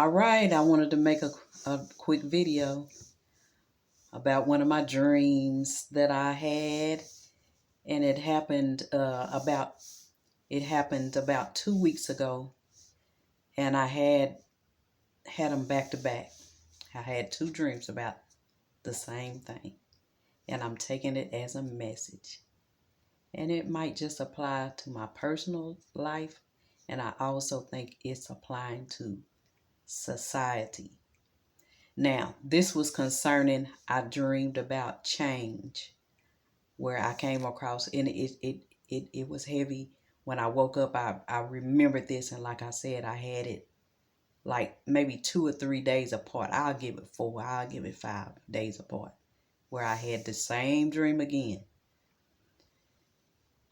All right, I wanted to make a quick video about one of my dreams that I had, and it happened about 2 weeks ago, and I had them back to back. I had two dreams about the same thing, and I'm taking it as a message. And it might just apply to my personal life, and I also think it's applying to society. Now, this was concerning, I dreamed about change, where I came across, and it was heavy. When I woke up, I remembered this, and like I said, I had it like maybe 2 or 3 days apart. I'll give it 4, I'll give it 5 days apart, where I had the same dream again.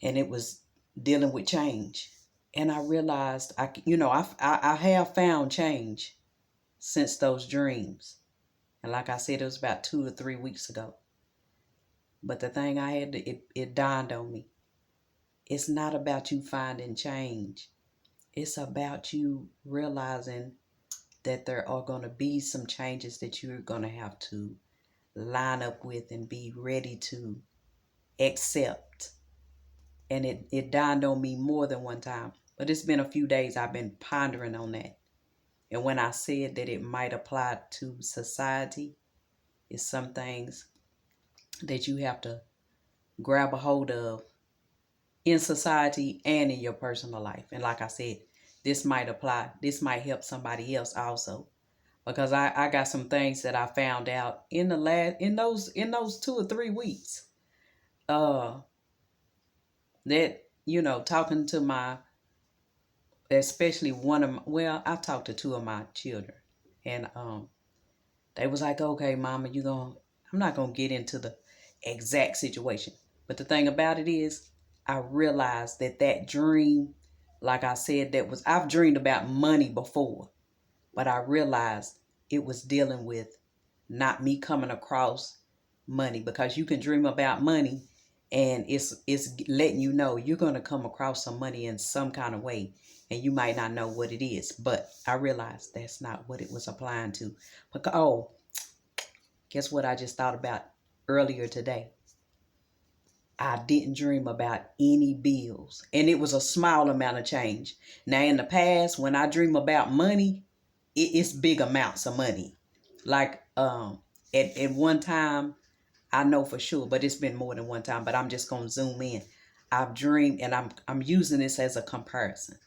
And it was dealing with change. And I realized, I have found change since those dreams. And like I said, it was about 2 or 3 weeks ago. But the thing it dawned on me. It's not about you finding change. It's about you realizing that there are going to be some changes that you're going to have to line up with and be ready to accept. And it dawned on me more than one time. But it's been a few days I've been pondering on that. And when I said that it might apply to society, it's some things that you have to grab a hold of in society and in your personal life. And like I said, this might help somebody else also. Because I got some things that I found out in those 2 or 3 weeks. That, talking to especially I talked to two of my children, and they was like, okay, mama, I'm not gonna get into the exact situation. But the thing about it is, I realized that dream, like I said, I've dreamed about money before, but I realized it was dealing with not me coming across money, because you can dream about money and it's letting you know you're going to come across some money in some kind of way, and you might not know what it is. But I realized that's not what it was applying to. Because, guess what I just thought about earlier today? I didn't dream about any bills, and it was a small amount of change. Now, in the past, when I dream about money, it's big amounts of money. Like at one time, I know for sure, but it's been more than one time. But I'm just gonna zoom in. I've dreamed, and I'm using this as a comparison.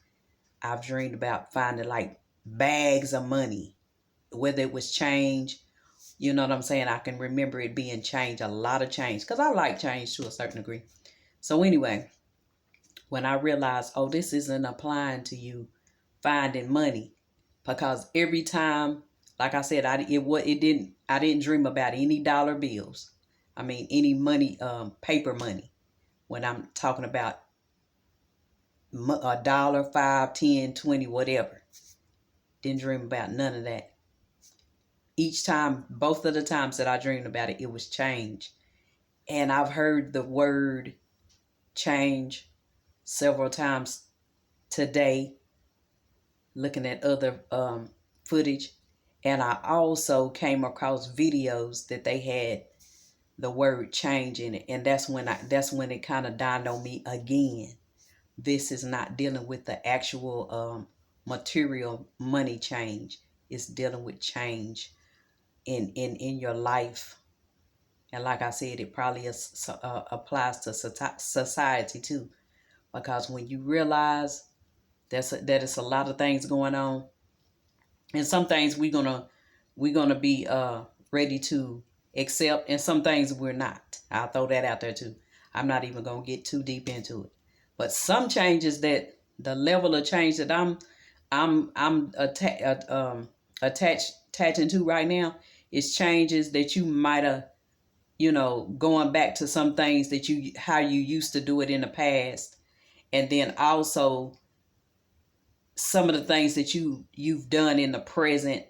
I've dreamed about finding like bags of money, whether it was change. You know what I'm saying? I can remember it being change, a lot of change, because I like change to a certain degree. So anyway, when I realized, oh, this isn't applying to you finding money, because every time, like I said, I didn't dream about any dollar bills. I mean, any money, paper money. When I'm talking about a dollar, 5, 10, 20, whatever. Didn't dream about none of that. Each time, both of the times that I dreamed about it, it was change. And I've heard the word change several times today, looking at other footage. And I also came across videos that they had the word change in it. And that's when it kind of dawned on me again. This is not dealing with the actual material money change. It's dealing with change in your life. And like I said, it probably applies to society too. Because when you realize that it's a lot of things going on, and some things we're gonna be ready to accept, and some things we're not. I'll throw that out there too. I'm not even gonna get too deep into it. But some changes, that the level of change that I'm attaching to right now is changes that you might have, going back to some things that how you used to do it in the past, and then also some of the things that you've done in the present,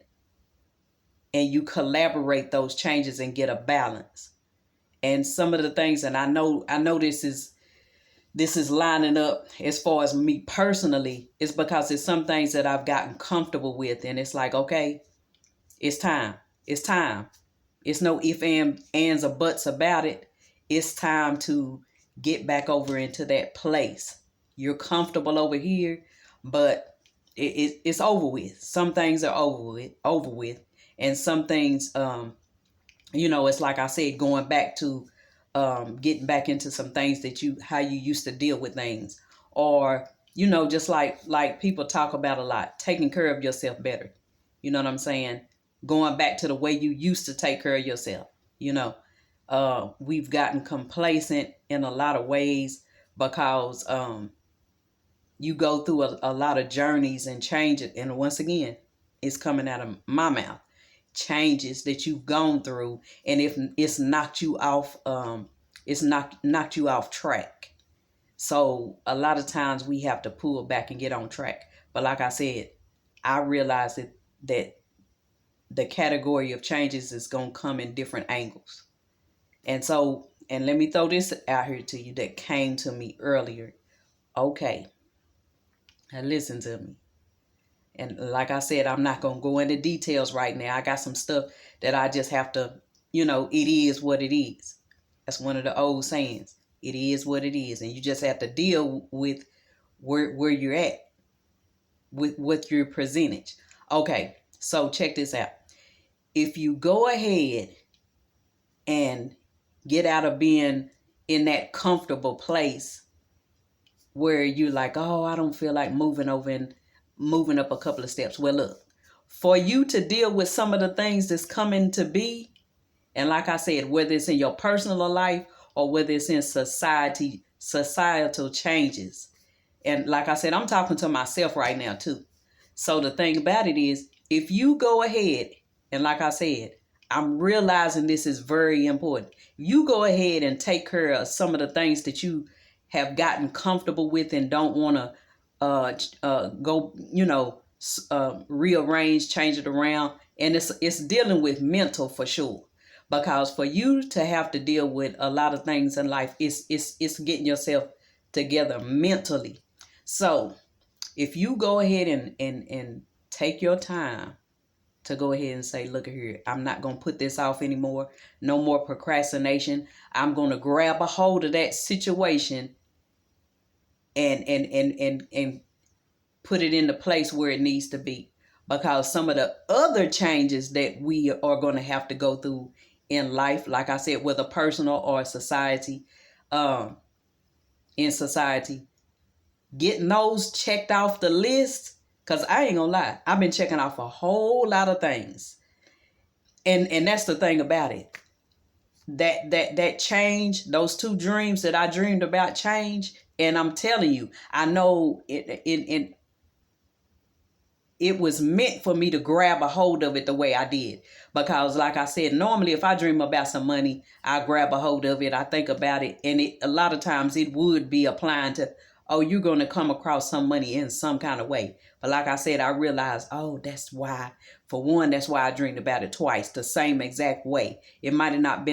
and you collaborate those changes and get a balance. And some of the things, and I know this is this is lining up as far as me personally, it's because it's some things that I've gotten comfortable with. And it's like, okay, it's time. It's time. It's no ifs, ands, or buts about it. It's time to get back over into that place. You're comfortable over here, but it's over with. Some things are over with. And some things, it's like I said, going back to getting back into some things that how you used to deal with things, or just like people talk about a lot, taking care of yourself better. You know what I'm saying? Going back to the way you used to take care of yourself. We've gotten complacent in a lot of ways because you go through a lot of journeys and changes, and once again, it's coming out of my mouth. Changes that you've gone through, and if it's knocked you off, knocked you off track. So a lot of times we have to pull back and get on track. But like I said, I realize that the category of changes is going to come in different angles. And let me throw this out here to you that came to me earlier. Okay, now listen to me. And like I said, I'm not going to go into details right now. I got some stuff that I just have to, it is what it is. That's one of the old sayings. It is what it is. And you just have to deal with where you're at, with your percentage. Okay, so check this out. If you go ahead and get out of being in that comfortable place where you're like, oh, I don't feel like moving over and moving up a couple of steps. Well, look, for you to deal with some of the things that's coming to be, and like I said, whether it's in your personal life or whether it's in societal changes. And like I said, I'm talking to myself right now too. So the thing about it is, if you go ahead, and like I said, I'm realizing this is very important. You go ahead and take care of some of the things that you have gotten comfortable with and don't want to go, rearrange, change it around. And it's dealing with mental for sure. Because for you to have to deal with a lot of things in life, it's getting yourself together mentally. So if you go ahead and take your time to go ahead and say, look here, I'm not going to put this off anymore. No more procrastination. I'm going to grab a hold of that situation and put it in the place where it needs to be. Because some of the other changes that we are going to have to go through in life, like I said, whether personal or society, in society, getting those checked off the list. Because I ain't gonna lie, I've been checking off a whole lot of things. And that's the thing about it. That change, those 2 dreams that I dreamed about change. And I'm telling you, I know it was meant for me to grab a hold of it the way I did. Because like I said, normally if I dream about some money, I grab a hold of it, I think about it. And a lot of times it would be applying to, oh, you're going to come across some money in some kind of way. But like I said, I realized, oh, that's why I dreamed about it twice, the same exact way. It might have not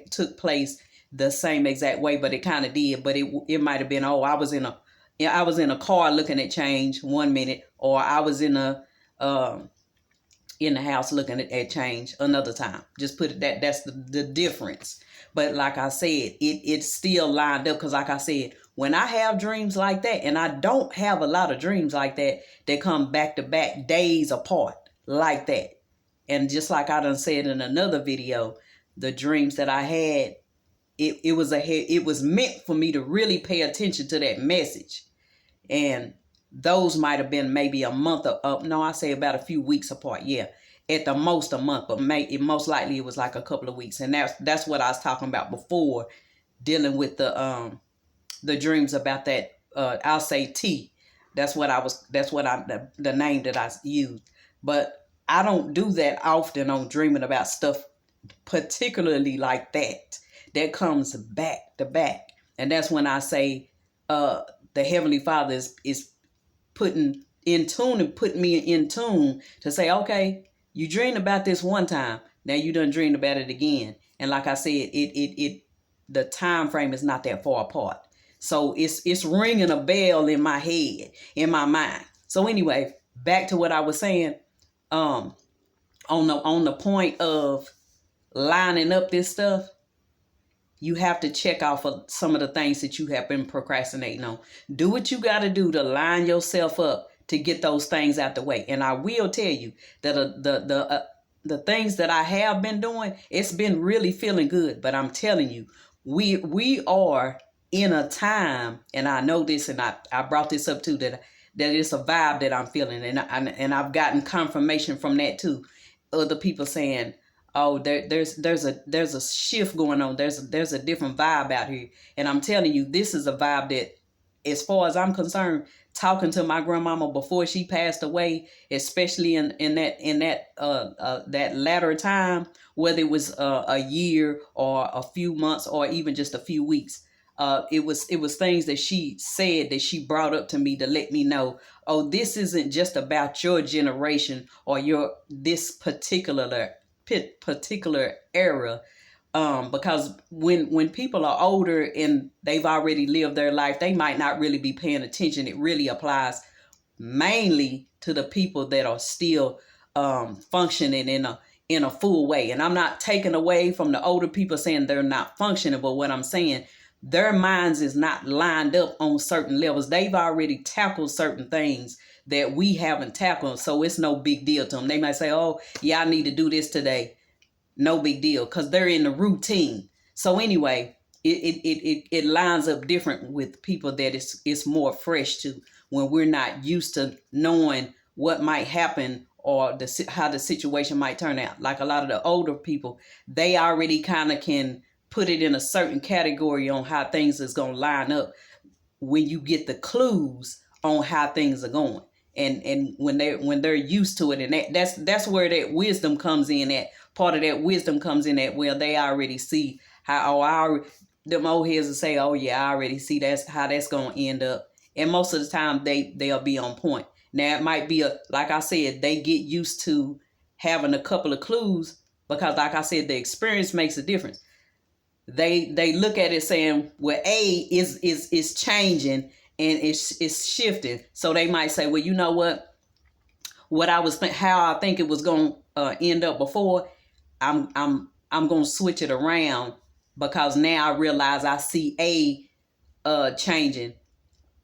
took place the same exact way, but it kind of did. But it might have been, oh, I was in a car looking at change one minute, or I was in the house looking at change another time. Just put it that's the difference. But like I said, it's still lined up because like I said, when I have dreams like that, and I don't have a lot of dreams like that, they come back to back days apart like that. And just like I done said in another video, the dreams that I had, it was meant for me to really pay attention to that message. And those might have been maybe a month I say about a few weeks apart. Yeah, at the most a month, but most likely it was like a couple of weeks. And that's what I was talking about before, dealing with the dreams about that. I'll say T. That's the name that I used. But I don't do that often on dreaming about stuff particularly like that. That comes back to back. And that's when I say the Heavenly Father is putting in tune and putting me in tune to say, okay, you dreamed about this one time. Now you done dreamed about it again. And like I said, it the time frame is not that far apart. So it's ringing a bell in my head, in my mind. So anyway, back to what I was saying. On the point of lining up this stuff, you have to check off of some of the things that you have been procrastinating on. Do what you got to do to line yourself up to get those things out the way. And I will tell you that the things that I have been doing, it's been really feeling good. But I'm telling you, we are in a time, and I know this, and I brought this up too, that it's a vibe that I'm feeling, and I've gotten confirmation from that too. Other people saying, oh, there's a shift going on. There's a different vibe out here. And I'm telling you, this is a vibe that, as far as I'm concerned, talking to my grandmama before she passed away, especially in that latter time, whether it was a year or a few months or even just a few weeks. It was things that she said that she brought up to me to let me know, oh, this isn't just about your generation or this particular era. Because when people are older and they've already lived their life, they might not really be paying attention. It really applies mainly to the people that are still functioning in a full way. And I'm not taking away from the older people saying they're not functioning, but what I'm saying, their minds is not lined up on certain levels. They've already tackled certain things that we haven't tackled, so it's no big deal to them. They might say, oh, yeah, I need to do this today. No big deal, because they're in the routine. So anyway, it lines up different with people that it's more fresh to, when we're not used to knowing what might happen or how the situation might turn out. Like a lot of the older people, they already kind of can put it in a certain category on how things is going to line up when you get the clues on how things are going. And when they're used to it, and that's where that wisdom comes in at. Part of that wisdom comes in at where they already see how, them old heads will say, oh yeah, I already see that's how that's going to end up. And most of the time they'll be on point. Now it might be like I said, they get used to having a couple of clues, because like I said, the experience makes a difference. They look at it saying, well, A is changing and it's shifting. So they might say, well, you know what I was how I think it was going to end up before, I'm going to switch it around, because now I realize I see A changing,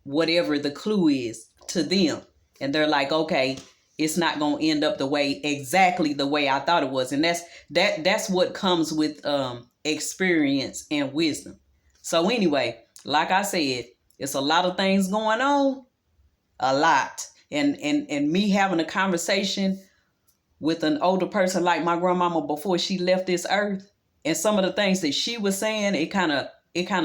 whatever the clue is to them. And they're like, okay, it's not going to end up exactly the way I thought it was. And that's what comes with experience and wisdom. So anyway, like I said, it's a lot of things going on, a lot. And me having a conversation with an older person like my grandmama before she left this earth, and some of the things that she was saying, it kind of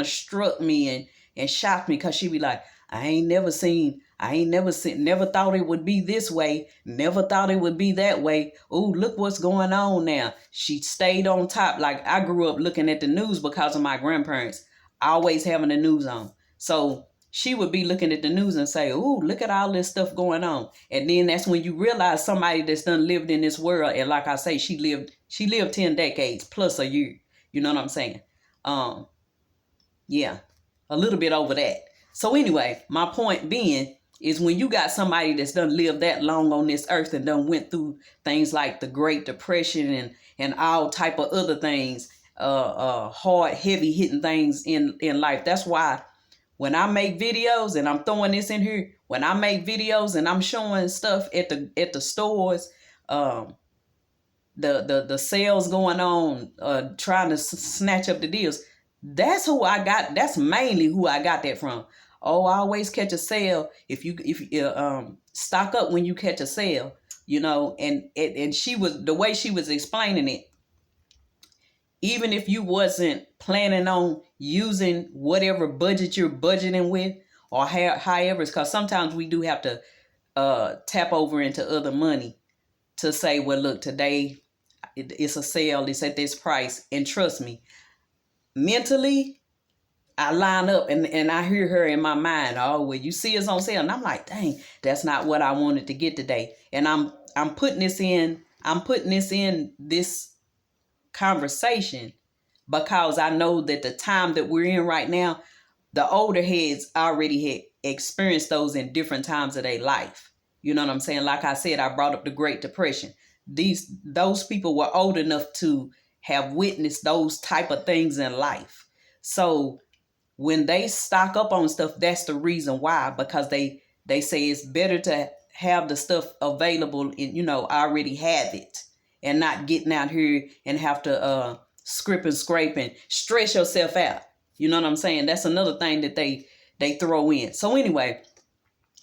struck me and shocked me, because she be like, I ain't never thought it would be this way. Never thought it would be that way. Ooh, look what's going on now. She stayed on top. Like, I grew up looking at the news because of my grandparents always having the news on. So she would be looking at the news and say, ooh, look at all this stuff going on. And then that's when you realize somebody that's done lived in this world. And like I say, she lived 10 decades plus a year. You know what I'm saying? Yeah, a little bit over that. So anyway, my point being is, when you got somebody that's done lived that long on this earth and done went through things like the Great Depression and all type of other things, hard, heavy hitting things in life. That's why when I make videos, and I'm throwing this in here, when I make videos and I'm showing stuff at the stores, the sales going on, trying to snatch up the deals, that's mainly who I got that from. Oh, I always catch a sale. If you stock up when you catch a sale, you know, and she was, the way she was explaining it, even if you wasn't planning on using whatever budget you're budgeting with, or however, because sometimes we do have to tap over into other money to say, well, look, today it's a sale, it's at this price. And trust me, mentally, I line up and I hear her in my mind, oh, well, you see us on sale. And I'm like, dang, that's not what I wanted to get today. And I'm putting this in this conversation because I know that the time that we're in right now, the older heads already had experienced those in different times of their life. You know what I'm saying? Like I said, I brought up the Great Depression. Those people were old enough to have witnessed those type of things in life. So when they stock up on stuff, that's the reason why, because they say it's better to have the stuff available and, already have it, and not getting out here and have to script and scrape and stress yourself out. You know what I'm saying? That's another thing that they throw in. So anyway,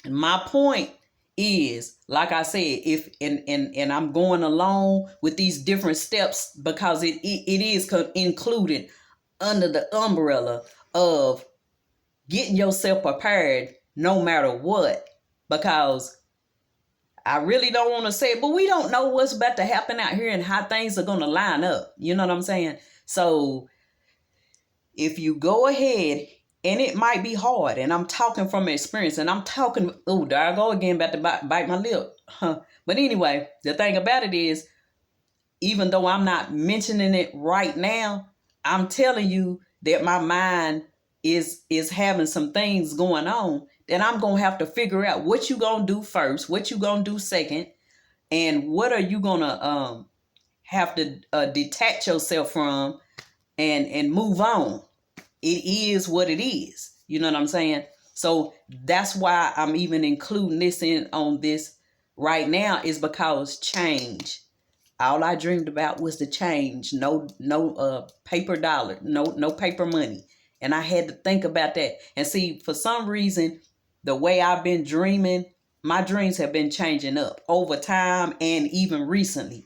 my point is, like I said, if and I'm going along with these different steps because it is included under the umbrella of getting yourself prepared no matter what, because I really don't want to say it, but we don't know what's about to happen out here and how things are going to line up. You know what I'm saying? So if you go ahead, and it might be hard, and I'm talking from experience, and I'm talking, oh, there I go again, about to bite my lip. But anyway, the thing about it is, even though I'm not mentioning it right now, I'm telling you that my mind is having some things going on that I'm going to have to figure out what you going to do first, what you going to do second, and what are you going to have to detach yourself from and move on. It is what it is. You know what I'm saying? So that's why I'm even including this in on this right now, is because change. All I dreamed about was the change. No paper dollar, no paper money. And I had to think about that. And see, for some reason, the way I've been dreaming, my dreams have been changing up over time and even recently.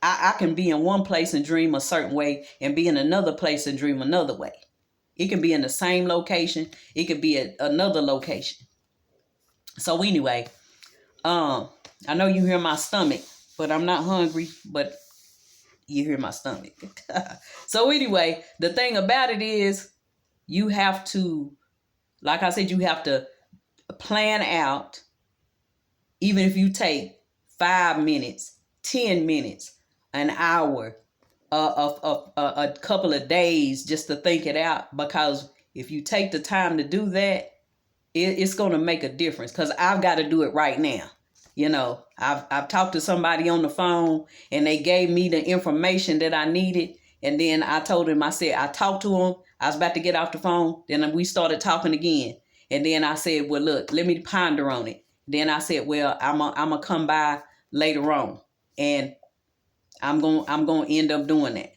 I can be in one place and dream a certain way and be in another place and dream another way. It can be in the same location. It could be at another location. So anyway, I know you hear my stomach, but I'm not hungry, but you hear my stomach. So anyway, the thing about it is, you have to, like I said, you have to plan out, even if you take 5 minutes, 10 minutes, an hour, a couple of days just to think it out. Because if you take the time to do that, it's going to make a difference. Because I've got to do it right now. I've talked to somebody on the phone and they gave me the information that I needed. And then I told him, I said, I talked to him. I was about to get off the phone. Then we started talking again. And then I said, well, look, let me ponder on it. Then I said, well, I'm going to come by later on. And I'm going to end up doing that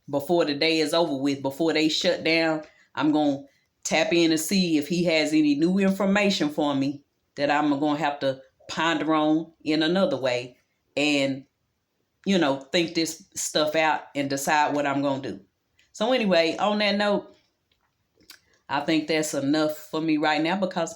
before the day is over with, before they shut down. I'm going to tap in to see if he has any new information for me that I'm going to have to ponder on in another way, and think this stuff out and decide what I'm going to do. So anyway, on that note, I think that's enough for me right now, because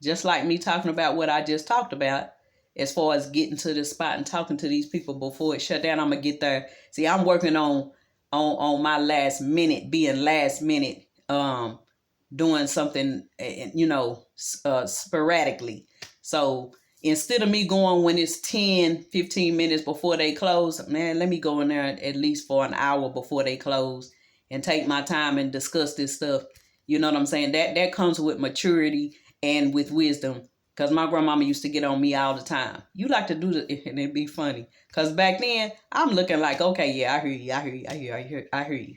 just like me talking about what I just talked about, as far as getting to this spot and talking to these people before it shut down, I'm gonna get there. See, I'm working on my last minute, being last minute, doing something, sporadically. So instead of me going when it's 10, 15 minutes before they close, man, let me go in there at least for an hour before they close and take my time and discuss this stuff. You know what I'm saying? That comes with maturity and with wisdom. Because my grandmama used to get on me all the time. You like to do the, and it'd be funny. Because back then, I'm looking like, okay, yeah, I hear you.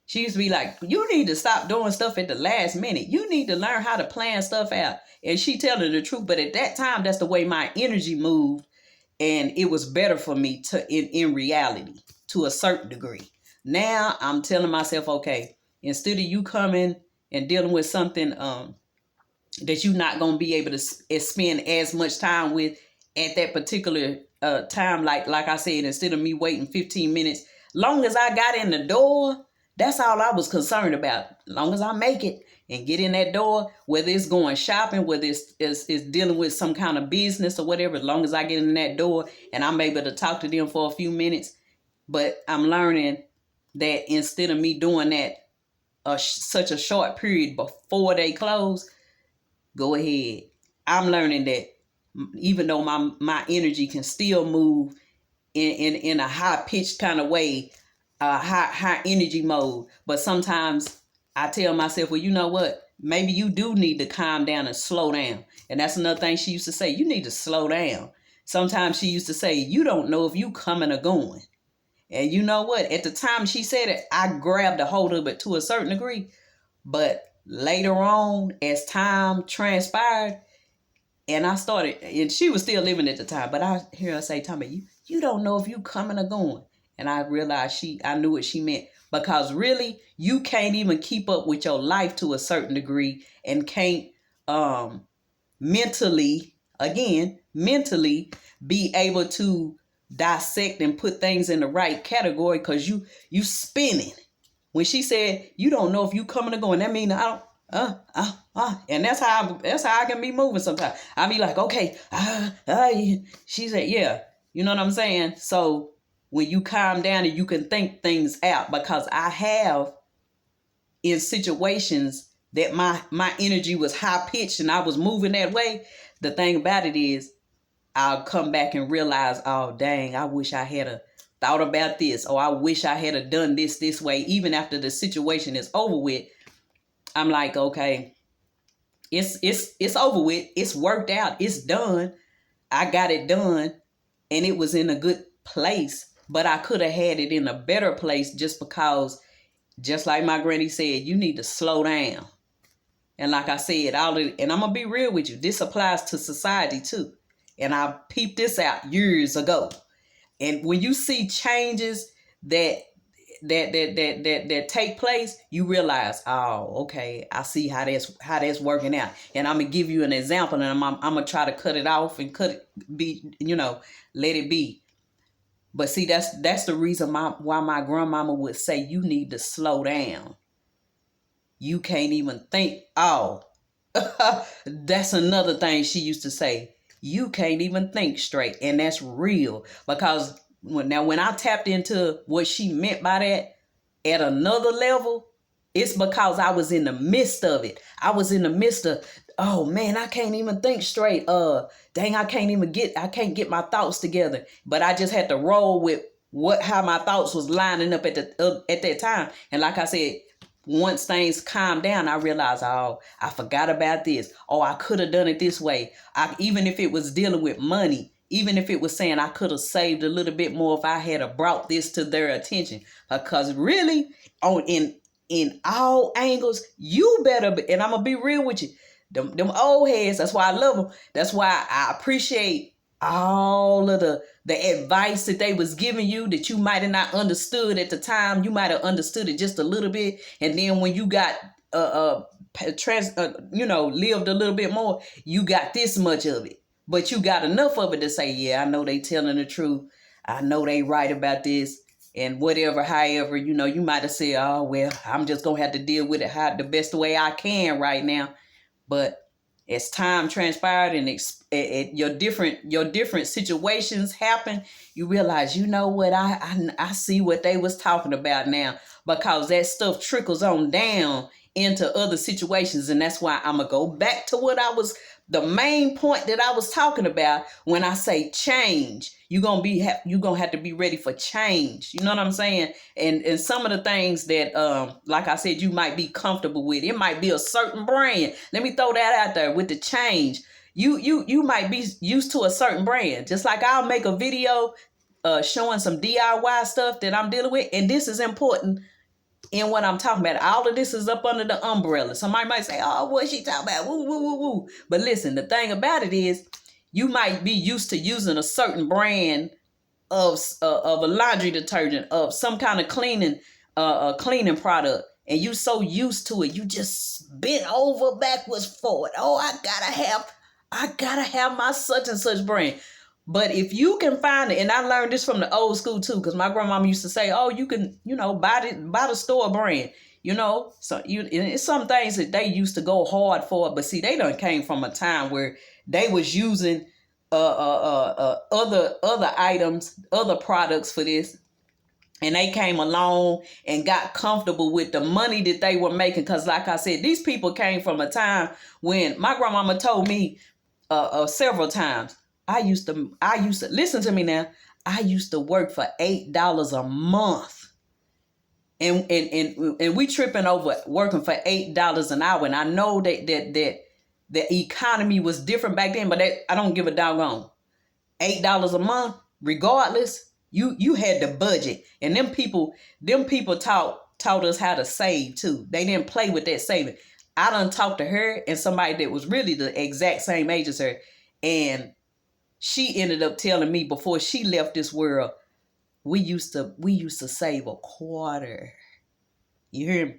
She used to be like, you need to stop doing stuff at the last minute. You need to learn how to plan stuff out. And she telling the truth. But at that time, that's the way my energy moved. And it was better for me in reality, to a certain degree. Now, I'm telling myself, okay, instead of you coming and dealing with something that you're not going to be able to spend as much time with at that particular time. Like I said, instead of me waiting 15 minutes, long as I got in the door, that's all I was concerned about. Long as I make it and get in that door, whether it's going shopping, whether it's dealing with some kind of business or whatever, as long as I get in that door and I'm able to talk to them for a few minutes. But I'm learning that instead of me doing that such a short period before they close, go ahead. I'm learning that even though my energy can still move in a high pitched kind of way, high energy mode. But sometimes I tell myself, well, you know what? Maybe you do need to calm down and slow down. And that's another thing she used to say. You need to slow down. Sometimes she used to say, you don't know if you coming or going. And you know what? At the time she said it, I grabbed a hold of it to a certain degree. But later on, as time transpired, and I started, and she was still living at the time, but I hear her say, Tommy, you don't know if you coming or going. And I realized I knew what she meant. Because really, you can't even keep up with your life to a certain degree and can't mentally be able to dissect and put things in the right category because you spinning. When she said, you don't know if you coming or going, that means I don't, and that's how I can be moving sometimes. I be like, okay, she said, yeah, you know what I'm saying? So when you calm down and you can think things out, because I have in situations that my energy was high pitched and I was moving that way. The thing about it is I'll come back and realize, oh, dang, I wish I had a thought about this, or I wish I had a done this way. Even after the situation is over with, I'm like, okay, it's over with. It's worked out. It's done. I got it done, and it was in a good place. But I could have had it in a better place just because, just like my granny said, you need to slow down. And like I said, and I'm going to be real with you, this applies to society too. And I peeped this out years ago. And when you see changes that take place, you realize, oh, okay, I see how that's working out. And I'm gonna give you an example, and I'm gonna try to cut it off and let it be. But see, that's the reason why my grandmama would say you need to slow down. You can't even think. Oh, that's another thing she used to say. You can't even think straight. And that's real. Because when I tapped into what she meant by that at another level, it's because I was in the midst of it. I was in the midst of, oh man, I can't even think straight. Dang, I can't get my thoughts together. But I just had to roll with how my thoughts was lining up at that time. And like I said, once things calmed down, I realized, oh, I forgot about this. Oh, I could have done it this way. Even if it was dealing with money, even if it was saying I could have saved a little bit more if I had brought this to their attention. Because really, in all angles, you better, and I'm going to be real with you, them old heads, that's why I love them. That's why I appreciate all of the advice that they was giving you that you might have not understood at the time. You might have understood it just a little bit. And then when you got, lived a little bit more, you got this much of it. But you got enough of it to say, yeah, I know they telling the truth. I know they right about this. And whatever, however, you might have said, oh, well, I'm just going to have to deal with it the best way I can right now. But as time transpired and your different situations happen, you realize, you know what, I see what they was talking about now, because that stuff trickles on down into other situations. And that's why I'm going to go back to the main point that I was talking about when I say change. You're going to have to be ready for change. You know what I'm saying? And some of the things that, like I said, you might be comfortable with. It might be a certain brand. Let me throw that out there with the change. You might be used to a certain brand. Just like I'll make a video showing some DIY stuff that I'm dealing with. And this is important in what I'm talking about. All of this is up under the umbrella. Somebody might say, oh, what's she talking about? Woo, woo, woo, woo. But listen, the thing about it is, you might be used to using a certain brand of a laundry detergent, of some kind of cleaning product, and you so used to it, you just bent over backwards forward. Oh, I gotta have my such and such brand. But if you can find it, and I learned this from the old school too, because my grandmama used to say, oh, you can, buy the store brand. So it's some things that they used to go hard for, but see, they done came from a time where they was using other items, other products for this, and they came along and got comfortable with the money that they were making. Because like I said, these people came from a time when my grandmama told me several times, I used to listen to me now. I used to work for $8 a month. And we tripping over working for $8 an hour. And I know that the economy was different back then, but I don't give a doggone. $8 a month, regardless, you had the budget. And them people taught us how to save too. They didn't play with that saving. I done talked to her and somebody that was really the exact same age as her, and she ended up telling me before she left this world, we used to save a quarter. You hear me?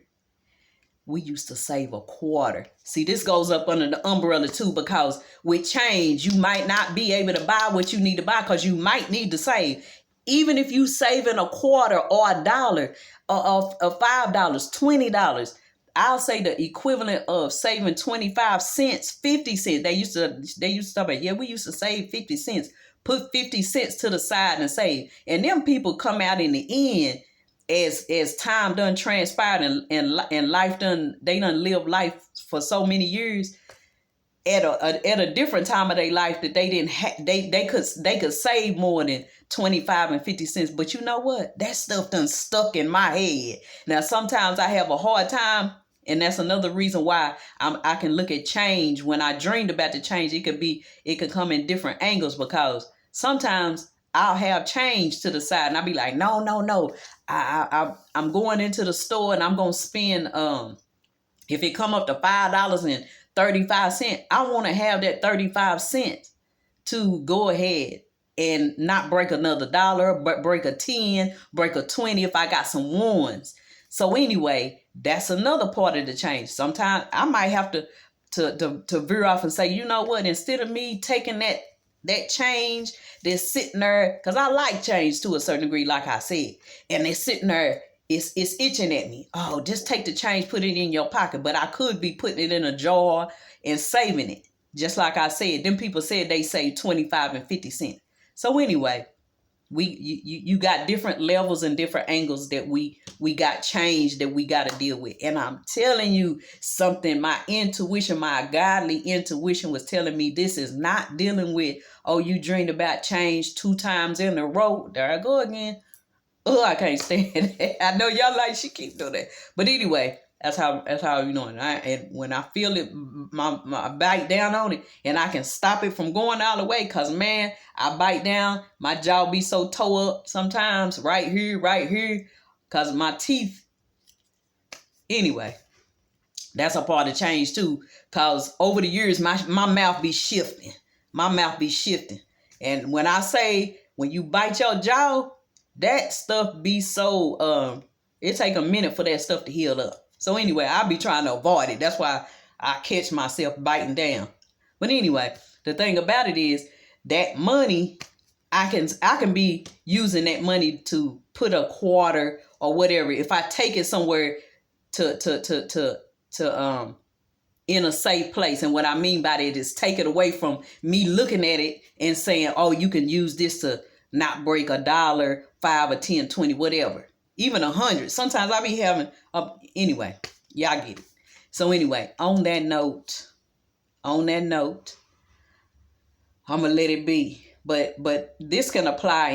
We used to save a quarter. See, this goes up under the umbrella too, because with change, you might not be able to buy what you need to buy because you might need to save. Even if you saving a quarter or $1 or $5, $20, I'll say the equivalent of saving 25 cents, 50 cents. They used to talk about, yeah, we used to save 50 cents, put 50 cents to the side and save. And them people come out in the end, as time done transpired and life done, they done lived life for so many years at a different time of their life that they didn't they could save more than 25 and 50 cents. But you know what? That stuff done stuck in my head. Now sometimes I have a hard time, and that's another reason why I can look at change. When I dreamed about the change, it could come in different angles, because sometimes I'll have change to the side and I'll be like, no. I'm going into the store and I'm going to spend, if it come up to $5.35, I want to have that 35 cents to go ahead and not break another dollar, but break a 10, break a 20 if I got some ones. So anyway, that's another part of the change. Sometimes I might have to veer off and say, you know what, instead of me taking that change that's sitting there, because I like change to a certain degree, like I said, and it's sitting there, it's itching at me. Oh, just take the change, put it in your pocket. But I could be putting it in a jar and saving it. Just like I said, them people said they save 25 and 50 cents. So anyway, you got different levels and different angles that we got change that we got to deal with. And I'm telling you something, my intuition, my godly intuition was telling me this is not dealing with, oh, you dreamed about change 2 times in a row. There I go again. Oh, I can't stand it. I know y'all like she keep doing that. But anyway, that's how you know. And when I feel it, my bite down on it, and I can stop it from going all the way. Cause man, I bite down, my jaw be so toe up sometimes, right here, cause my teeth. Anyway, that's a part of change too. Cause over the years, my mouth be shifting. And when I say, when you bite your jaw, that stuff be so it take a minute for that stuff to heal up. So anyway, I'll be trying to avoid it. That's why I catch myself biting down. But anyway, the thing about it is that money, I can be using that money to put a quarter or whatever. If I take it somewhere to in a safe place. And what I mean by that is take it away from me looking at it and saying, oh, you can use this to not break $1, $5 or 10, 20, whatever. Even 100. Sometimes I be having anyway, y'all get it. So anyway, on that note, I'm gonna let it be. But this can apply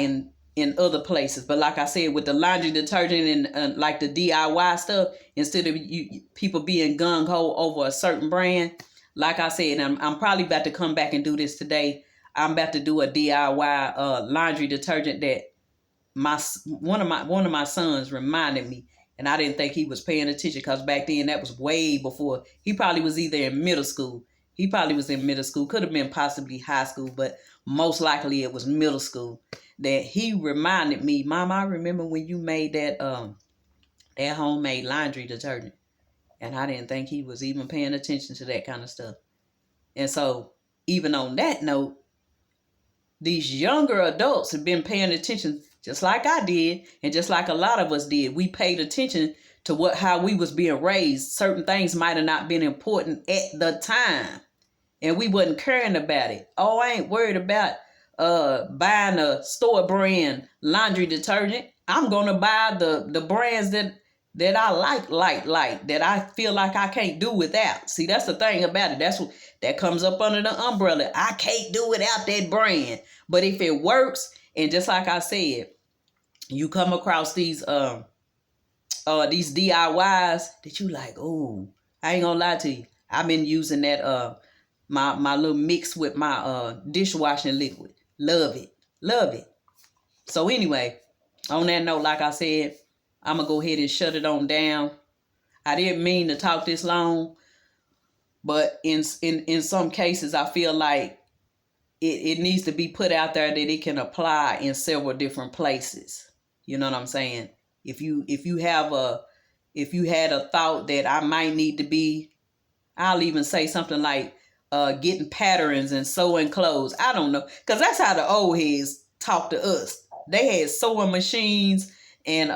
in other places. But like I said, with the laundry detergent and like the DIY stuff, instead of people being gung-ho over a certain brand, like I said, I'm probably about to come back and do this today. I'm about to do a DIY laundry detergent that one of my sons reminded me, and I didn't think he was paying attention, because back then that was way before. He probably was either in middle school. Could have been possibly high school, but most likely it was middle school. That he reminded me, Mom, I remember when you made that homemade laundry detergent. And I didn't think he was even paying attention to that kind of stuff. And so even on that note, these younger adults have been paying attention just like I did, and just like a lot of us did. We paid attention to how we was being raised. Certain things might have not been important at the time, and we wasn't caring about it. Oh, I ain't worried about buying a store brand laundry detergent. I'm gonna buy the brands that I like that I feel like I can't do without. See, that's the thing about it. That comes up under the umbrella. I can't do without that brand. But if it works, and just like I said, you come across these these DIYs that you like, oh, I ain't gonna lie to you. I've been using that my little mix with my dishwashing liquid. Love it. Love it. So anyway, on that note, like I said, I'm gonna go ahead and shut it on down. I didn't mean to talk this long, but in some cases I feel like it needs to be put out there that it can apply in several different places. You know what I'm saying? If you had a thought that I might need to be, I'll even say something like getting patterns and sewing clothes. I don't know, because that's how the old heads talk to us. They had sewing machines, and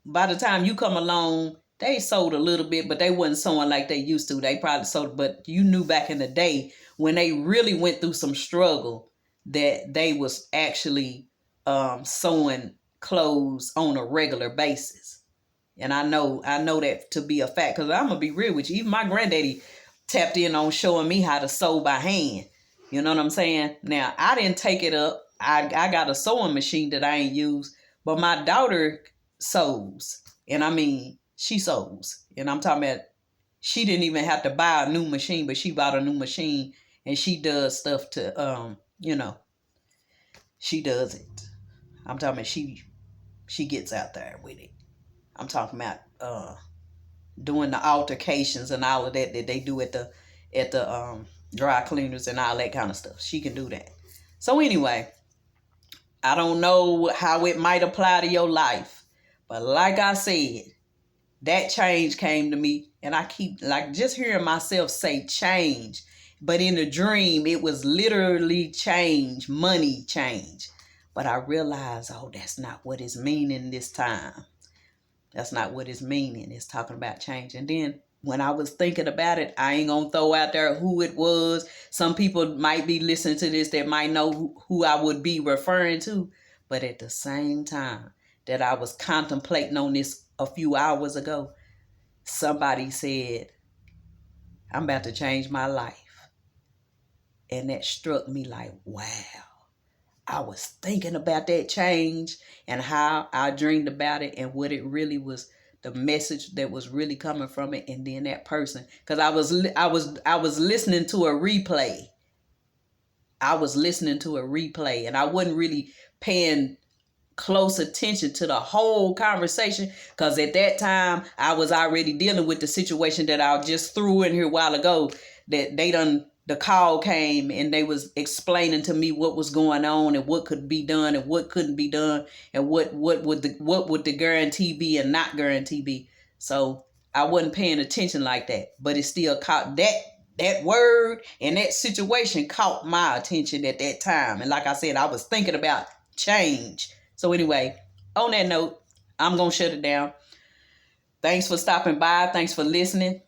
by the time you come along, they sewed a little bit, but they wasn't sewing like they used to. They probably sewed, but you knew back in the day when they really went through some struggle that they was actually sewing clothes on a regular basis. And I know that to be a fact, because I'm gonna be real with you. Even my granddaddy tapped in on showing me how to sew by hand. You know what I'm saying? Now, I didn't take it up. I got a sewing machine that I ain't used, but my daughter sews. And I mean, she sews. And I'm talking about, she didn't even have to buy a new machine, but she bought a new machine and she does stuff to, she does it. I'm talking about she gets out there with it. I'm talking about doing the altercations and all of that they do at the dry cleaners and all that kind of stuff. She can do that. So anyway, I don't know how it might apply to your life, but like I said, that change came to me, and I keep like just hearing myself say change, but in a dream it was literally change, money change. But I realized, oh, that's not what it's meaning this time. That's not what it's meaning. It's talking about change. And then when I was thinking about it, I ain't gonna throw out there who it was. Some people might be listening to this that might know who I would be referring to. But at the same time that I was contemplating on this a few hours ago, somebody said, I'm about to change my life. And that struck me like, wow. I was thinking about that change and how I dreamed about it and what it really was, the message that was really coming from it. And then that person, because I was listening to a replay. I was listening to a replay, and I wasn't really paying close attention to the whole conversation, because at that time I was already dealing with the situation that I just threw in here a while ago, that the call came and they was explaining to me what was going on and what could be done and what couldn't be done and what would the guarantee be and not guarantee be. So I wasn't paying attention like that, but it still caught that word, and that situation caught my attention at that time. And like I said, I was thinking about change. So anyway, on that note, I'm going to shut it down. Thanks for stopping by. Thanks for listening.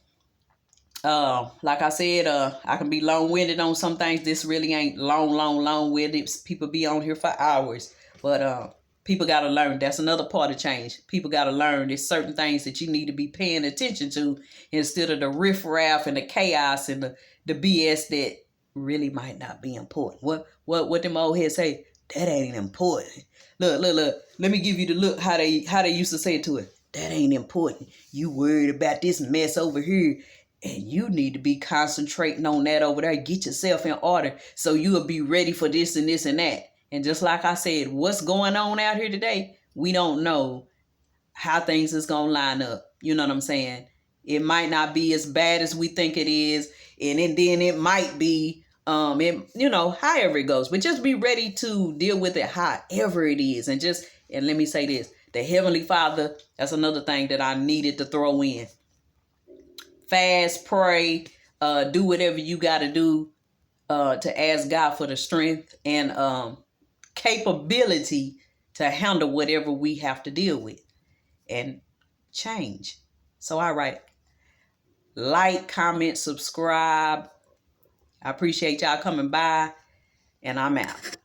Like I said, I can be long-winded on some things. This really ain't long-winded. People be on here for hours. But people got to learn. That's another part of change. People got to learn. There's certain things that you need to be paying attention to instead of the riffraff and the chaos and the BS that really might not be important. What them old heads say, that ain't important. Look. Let me give you the look how they used to say it to it. That ain't important. You worried about this mess over here, and you need to be concentrating on that over there. Get yourself in order so you'll be ready for this and this and that. And just like I said, what's going on out here today, we don't know how things is going to line up. You know what I'm saying? It might not be as bad as we think it is. And then it might be, however it goes. But just be ready to deal with it however it is. And let me say this. The Heavenly Father, that's another thing that I needed to throw in. Fast, pray, do whatever you got to do to ask God for the strength and capability to handle whatever we have to deal with and change. So, all right. Like, comment, subscribe. I appreciate y'all coming by, and I'm out.